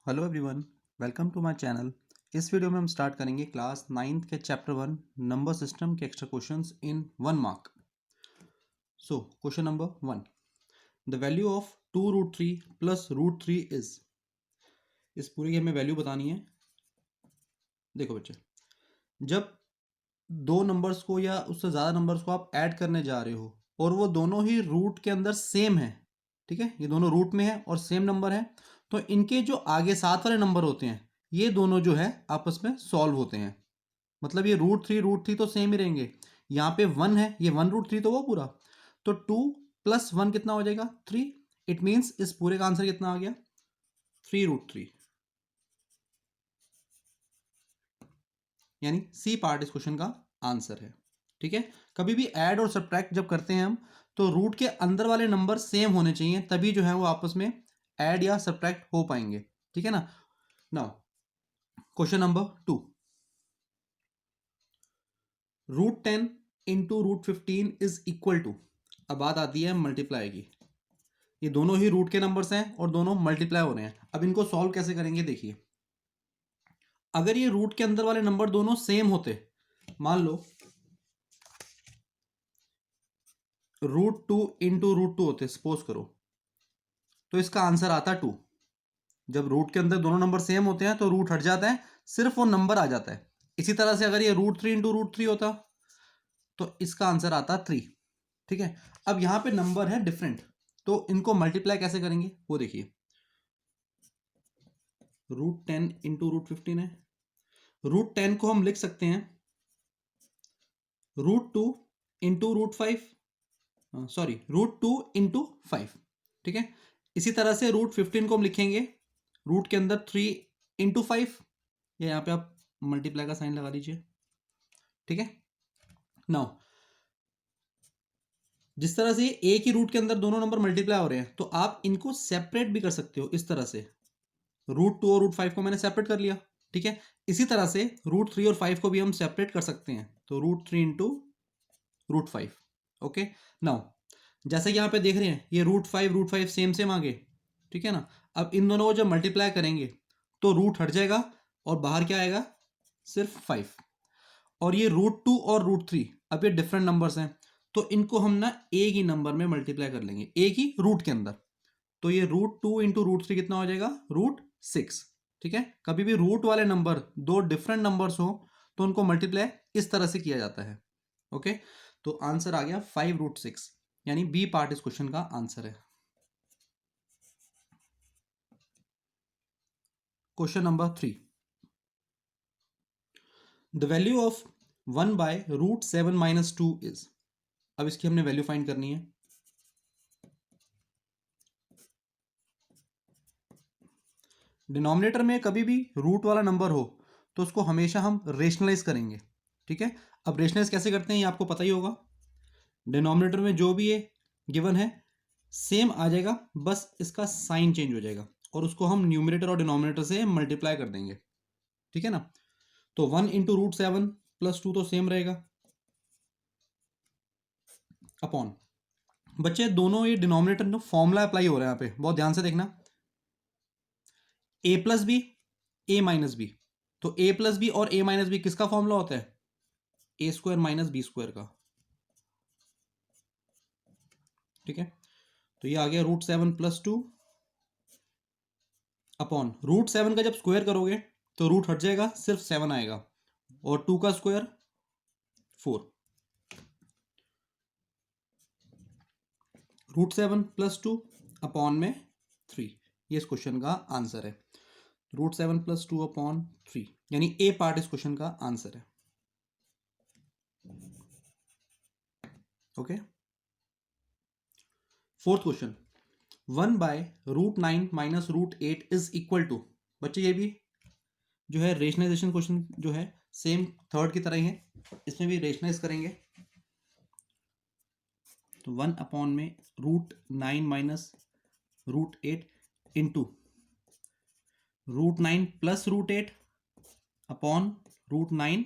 Hello everyone, welcome to my channel. इस video में हम स्टार्ट करेंगे क्लास 9th के चैप्टर 1 नंबर सिस्टम के extra questions in 1 mark. So question number 1, the value of 2√3 plus √3 is. इस पूरे की हमें वैल्यू बतानी है। देखो बच्चे, जब दो नंबर्स को या उससे ज़्यादा नंबर्स को आप ऐड करने जा रहे हो और वो दोनों ही रूट के अंदर सेम है, ठीक है, ये दोनों रूट में है और सेम नंबर है, तो इनके जो आगे साथ वाले नंबर होते हैं ये दोनों जो है आपस में सॉल्व होते हैं। मतलब ये √3 तो सेम ही रहेंगे। यहाँ पे 1 है, ये 1√3 तो वो पूरा, तो 2 + 1 कितना हो जाएगा 3। इट मीन्स इस पूरे का आंसर कितना आ गया 3√3, यानी सी पार्ट इस क्वेश्चन का आंसर है। ठीक है, कभी भी ऐड और सब्ट्रैक्ट जब करते हैं हम तो रूट के अंदर वाले नंबर सेम होने चाहिए, तभी जो है वो आपस में ऐड या सब्ट्रैक्ट हो पाएंगे। ठीक है ना। Now question number 2, √10 into √15 is equal to. अब बात आती है मल्टीप्लाई की। ये दोनों ही रूट के नंबर्स हैं और दोनों मल्टीप्लाई हो रहे हैं। अब इनको सॉल्व कैसे करेंगे देखिए, अगर ये रूट के अंदर वाले नंबर दोनों सेम होते, मान लो √2 इंटू √2 होते सपोज करो, तो इसका आंसर आता 2। जब रूट के अंदर दोनों नंबर सेम होते हैं तो रूट हट जाता है, सिर्फ वो नंबर आ जाता है। इसी तरह से अगर ये √3 इंटू √3 होता तो इसका आंसर आता 3। ठीक है, अब यहां पे नंबर है डिफरेंट, तो इनको मल्टीप्लाई कैसे करेंगे वो देखिए। √10 इंटू √15 है, √10 को हम लिख सकते हैं √2 इंटू √5, सॉरी √2 इंटू 5। ठीक है, इसी तरह से √15 को हम लिखेंगे रूट के अंदर 3 इंटू 5, या यहाँ पे आप मल्टीप्लाई का साइन लगा दीजिए। ठीक है, नाउ जिस तरह से एक ही रूट के अंदर दोनों नंबर मल्टीप्लाई हो रहे हैं तो आप इनको सेपरेट भी कर सकते हो इस तरह से। √2 और √5 को मैंने सेपरेट कर लिया। ठीक है, इसी तरह से √3 और 5 को भी हम सेपरेट कर सकते हैं, तो √3 इंटू √5। ओके, नाउ जैसे कि यहाँ पे देख रहे हैं ये √5 सेम सेम आ गए। ठीक है ना, अब इन दोनों को जब मल्टीप्लाई करेंगे तो रूट हट जाएगा और बाहर क्या आएगा सिर्फ 5। और ये √2 और √3 अब ये डिफरेंट नंबर्स हैं, तो इनको हम ना एक ही नंबर में मल्टीप्लाई कर लेंगे, एक ही रूट के अंदर। तो ये √2 इंटू √3 कितना हो जाएगा √6। ठीक है, कभी भी रूट वाले नंबर दो डिफरेंट नंबर्स हो तो उनको मल्टीप्लाई इस तरह से किया जाता है। ओके, तो आंसर आ गया 5√6, यानी बी पार्ट इस क्वेश्चन का आंसर है। Question number 3, the value of 1/√7 - 2 is. अब इसकी हमने वैल्यू फाइंड करनी है। डिनोमिनेटर में कभी भी रूट वाला नंबर हो तो उसको हमेशा हम रेशनलाइज करेंगे। ठीक है, अब रेशनलाइज कैसे करते हैं ये आपको पता ही होगा। डिनोमिनेटर में जो भी है गिवन है सेम आ जाएगा, बस इसका साइन चेंज हो जाएगा और उसको हम न्यूमरेटर और डिनोमिनेटर से मल्टीप्लाई कर देंगे। ठीक है ना, तो 1 इंटू √7 + 2 तो सेम रहेगा अपॉन, बच्चे दोनों ये डिनोमिनेटर में फॉर्मूला अप्लाई हो रहा है यहाँ पे, बहुत ध्यान से देखना। a + b a - b, तो a + b और a - b किसका फॉर्मूला होता है a² - b² का। ठीक है, तो ये आ गया √7 + 2 अपॉन √7 का जब स्क्वायर करोगे तो रूट हट जाएगा, सिर्फ 7 आएगा, और 2 का स्क्वायर 4। √7 + 2 अपॉन में 3, ये इस क्वेश्चन का आंसर है। √7 + 2 अपॉन 3, यानी ए पार्ट इस क्वेश्चन का आंसर है। Okay, fourth question, 1/√9 - √8 is equal to. बच्चे ये भी जो है रेशनलाइजेशन क्वेश्चन जो है सेम थर्ड की तरह ही है, इसमें भी रेशनलाइज करेंगे। तो 1 अपॉन में √9 - √8 इंटू √9 + √8 अपॉन √9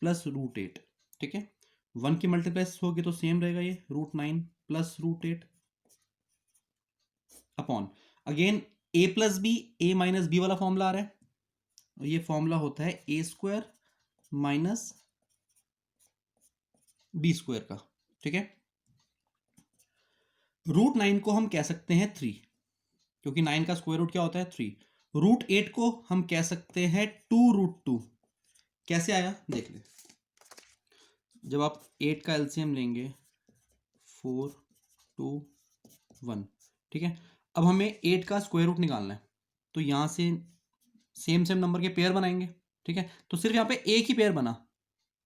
+ √8। ठीक है, 1 की मल्टीप्लाई होगी तो सेम रहेगा ये √9 + √8 अपॉन, अगेन ए प्लस बी, ए माइनस बी वाला फॉर्मूला आ रहा है, और ये फॉर्मूला होता है ए स्क्वायर माइनस बी स्क्वायर का, ठीक है। रूट 9 को हम कह सकते हैं 3, क्योंकि 9 का स्क्वायर रूट क्या होता है 3। रूट 8 को हम कह सकते हैं 2√2। कैसे आया देख ले, जब आप 8 का एलसीएम लेंगे 4 2 1, ठीक है। अब हमें 8 का स्क्वायर रूट निकालना है, तो यहां से सेम सेम नंबर के पेयर बनाएंगे, ठीक है। तो सिर्फ यहाँ पे एक ही पेयर बना,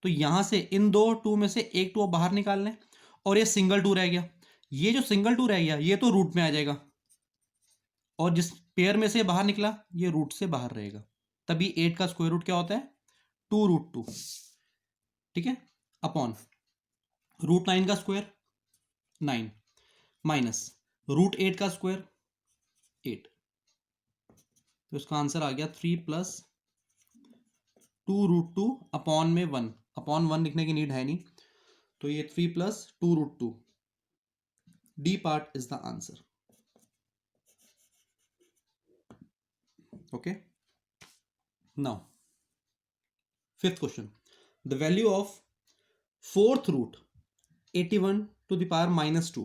तो यहां से इन दो 2 में से एक 2 बाहर निकाल लें, और ये सिंगल 2 रह गया। ये जो सिंगल 2 रह गया ये तो रूट में आ जाएगा, और जिस पेयर में से बाहर निकला ये रूट से बाहर रहेगा। तभी 8 का स्क्वायर रूट क्या होता है 2√2, ठीक है। अपॉन रूट 9 का स्क्वायर 9 माइनस रूट 8 का स्क्वायर 8। तो इसका आंसर आ गया 3 प्लस 2√2 अपॉन में 1। अपॉन 1 लिखने की नीड है नहीं, तो ये 3 plus 2√2। D part is the answer. Okay. Now, fifth question. The value of fourth root 81 to the power -2.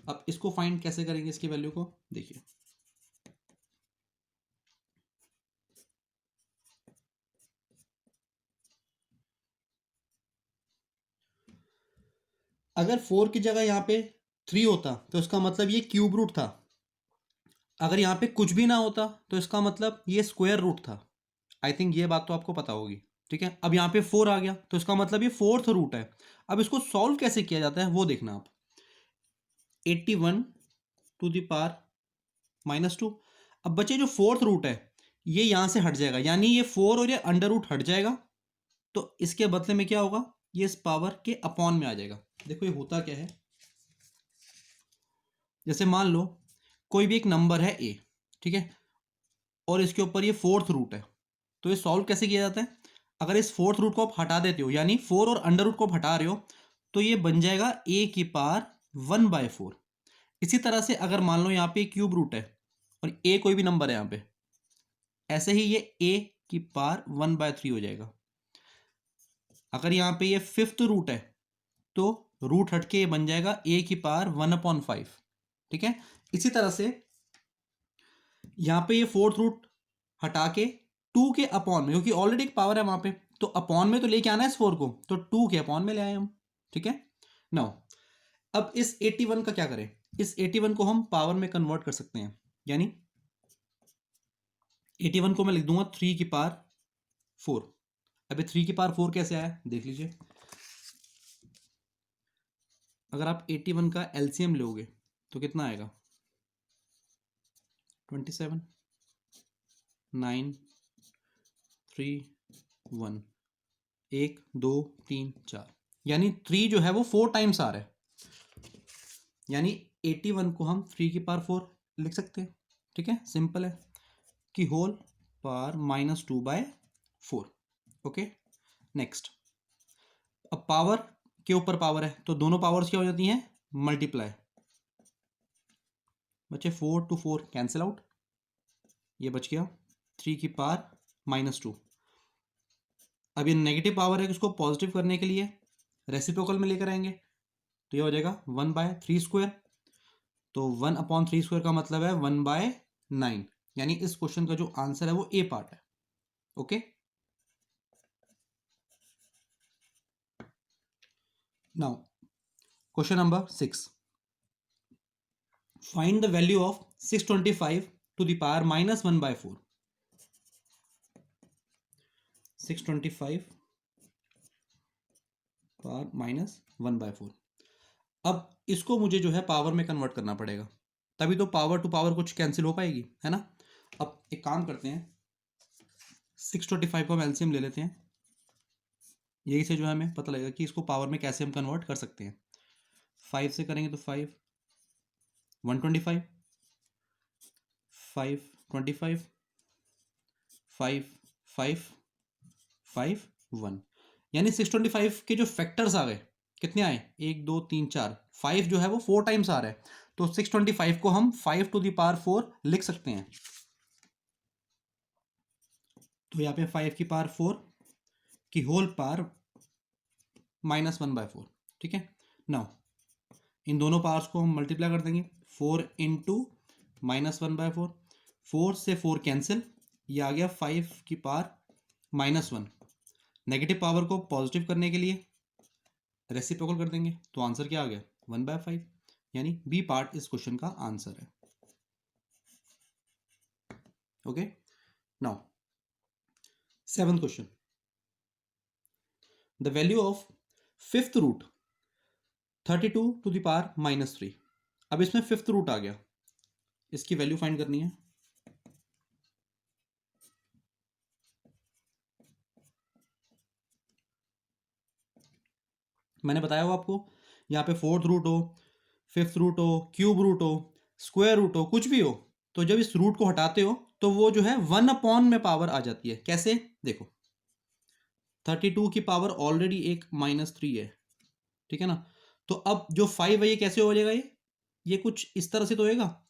अब इसको फाइंड कैसे करेंगे, इसकी वैल्यू को देखिए। अगर 4 की जगह यहां पे 3 होता तो इसका मतलब ये क्यूब रूट था। अगर यहां पे कुछ भी ना होता तो इसका मतलब ये स्क्वायर रूट था। आई थिंक ये बात तो आपको पता होगी, ठीक है। अब यहाँ पे 4 आ गया तो इसका मतलब ये फोर्थ रूट है। अब इसको सॉल्व कैसे किया जाता है वो देखना आप। 81 टू द पावर -2। अब बचे जो फोर्थ रूट है ये यहां से हट जाएगा, यानी ये 4 और ये अंडर रूट हट जाएगा, तो इसके बदले में क्या होगा, ये इस पावर के अपॉन में आ जाएगा। देखो ये होता क्या है, जैसे मान लो कोई भी एक नंबर है ए, ठीक है, और इसके ऊपर ये फोर्थ रूट है, तो ये सॉल्व कैसे किया जाता है। अगर इस फोर्थ रूट को आप हटा देते हो, यानी 4 और अंडर रूट को आप हटा रहे हो, तो ये बन जाएगा ए की पावर 1/4। इसी तरह से अगर मान लो यहाँ पे क्यूब रूट है और ए कोई भी नंबर है यहाँ पे, ऐसे ही ये ए की पावर 1/3 हो जाएगा। अगर यहाँ पे ये फिफ्थ रूट है तो रूट हटके ये बन जाएगा ए की पावर 1/5, ठीक है। इसी तरह से यहाँ पे ये फोर्थ रूट हटा के 2 के अपॉन में, क्योंकि ऑलरेडी एक पावर है वहां पे, तो अपॉन में तो लेके आना है इस 4 को, तो 2 के अपॉन में ले आए हम, ठीक है। नाउ अब इस 81 का क्या करें, इस 81 को हम पावर में कन्वर्ट कर सकते हैं, यानी 81 को मैं लिख दूंगा 3 की पावर 4। अभी 3 की पावर 4 कैसे आया देख लीजिए। अगर आप 81 का एलसीएम लोगे तो कितना आएगा, 27 9 3 1 1 2 3 4, यानी 3 जो है वो 4 टाइम्स आ रहा है, यानी 81 को हम 3 की पावर 4 लिख सकते हैं, ठीक है। सिंपल है कि होल पावर -2/4। ओके नेक्स्ट, अब पावर के ऊपर पावर है तो दोनों पावर्स क्या हो जाती हैं मल्टीप्लाई। बचे 4 to 4 कैंसिल आउट, ये बच गया 3 की पावर -2। अब ये नेगेटिव पावर है, इसको पॉजिटिव करने के लिए रेसिप्रोकल में लेकर आएंगे, तो ये हो जाएगा 1/3²। तो 1/3² का मतलब है 1/9, यानी इस क्वेश्चन का जो आंसर है वो ए पार्ट है। Okay now question number 6, find the value of 625 to the power -1/4। 625 power -1/4। अब इसको मुझे जो है पावर में कन्वर्ट करना पड़ेगा, तभी तो पावर टू पावर कुछ कैंसिल हो पाएगी, है ना। अब एक काम करते हैं, 625 को हम एलसीएम ले लेते हैं, यही से जो है हमें पता लगेगा कि इसको पावर में कैसे हम कन्वर्ट कर सकते हैं। 5 से करेंगे तो 5 125, 5 25, 5 5 5 1, यानी 625 के जो फैक्टर्स आ गए कितने आए 1 2 3 4, 5 जो है वो 4 टाइम्स आ रहा है, तो 625 को हम 5 टू द पावर 4 लिख सकते हैं। तो यहाँ पे 5 की पावर 4 की होल पावर -1/4, ठीक है। नाउ इन दोनों पावर्स को हम मल्टीप्लाई कर देंगे, 4 इंटू -1/4, 4 से 4 कैंसिल, ये आ गया 5 की पावर -1। नेगेटिव पावर को पॉजिटिव करने के लिए रेसिप्रोकल कर देंगे, तो आंसर क्या आ गया 1/5, यानी बी पार्ट इस क्वेश्चन का आंसर है। Okay, now 7th question, the value of 5th root 32 to the power -3। अब इसमें 5th रूट आ गया, इसकी वैल्यू फाइंड करनी है। मैंने बताया हो आपको, यहाँ पे 4th रूट हो, 5th रूट हो, क्यूब रूट हो, स्क्वायर रूट हो, कुछ भी हो, तो जब इस रूट को हटाते हो तो वो जो है 1 में पावर आ जाती है। कैसे, देखो 32 की पावर ऑलरेडी एक -3 है, ठीक है ना। तो अब जो 5 है ये कैसे हो जाएगा, ये कुछ इस तरह से तो होएगा,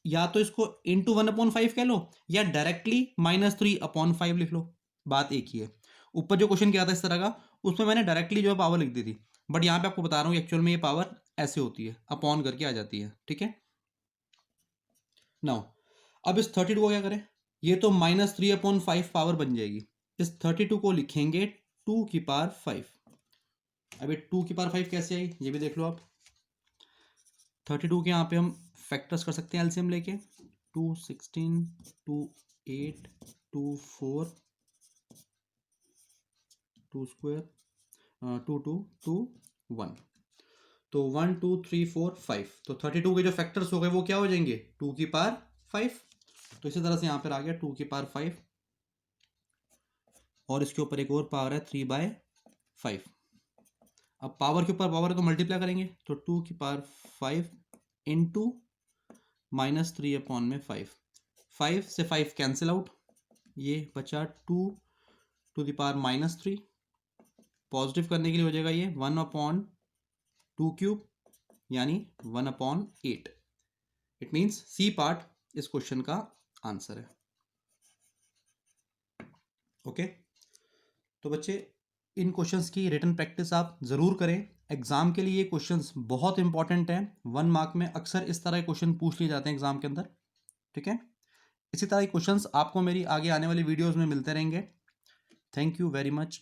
या तो इसको इंटू 1/5 कह लो, या डायरेक्टली -3/5 लिख लो, बात एक ही है। ऊपर जो क्वेश्चन किया था इस तरह का, उसमें मैंने डायरेक्टली जो है पावर लिख दी थी, बट यहाँ पे आपको बता रहा हूँ एक्चुअल में ये पावर ऐसे होती है, अपॉन करके आ जाती है, ठीक है। नाउ अब इस 32 को क्या करें, ये तो -3/5 पावर बन जाएगी, इस 32 को लिखेंगे 2 की पावर 5। अभी 2 की पावर 5 कैसे आई ये भी देख लो आप। 32 के यहाँ पे हम फैक्टर्स कर सकते हैं एलसीएम लेके, 2 16 2 8 2 4 2 स्क्वायर 2 2 2 1, तो 1 2 3 4 5, तो 32 के जो फैक्टर्स हो गए वो क्या हो जाएंगे 2 की पावर 5। तो इसी तरह से यहाँ पर आ गया 2 की पावर 5, और इसके ऊपर एक और पावर है 3/5। अब पावर के ऊपर पावर है तो मल्टीप्लाई करेंगे, तो 2 की पावर 5 इंटू -3/5, 5 से 5 कैंसिल आउट, ये बचा 2 टू द पावर -3, पॉजिटिव करने के लिए हो जाएगा ये 1/2³ यानी 1/8। इट मीन्स सी पार्ट इस क्वेश्चन का आंसर है। ओके, तो बच्चे इन क्वेश्चंस की रिटन प्रैक्टिस आप ज़रूर करें, एग्जाम के लिए ये क्वेश्चंस बहुत इंपॉर्टेंट हैं। 1 मार्क में अक्सर इस तरह के क्वेश्चन पूछ लिए जाते हैं एग्जाम के अंदर, ठीक है। इसी तरह के क्वेश्चंस आपको मेरी आगे आने वाली वीडियोस में मिलते रहेंगे। Thank you very much.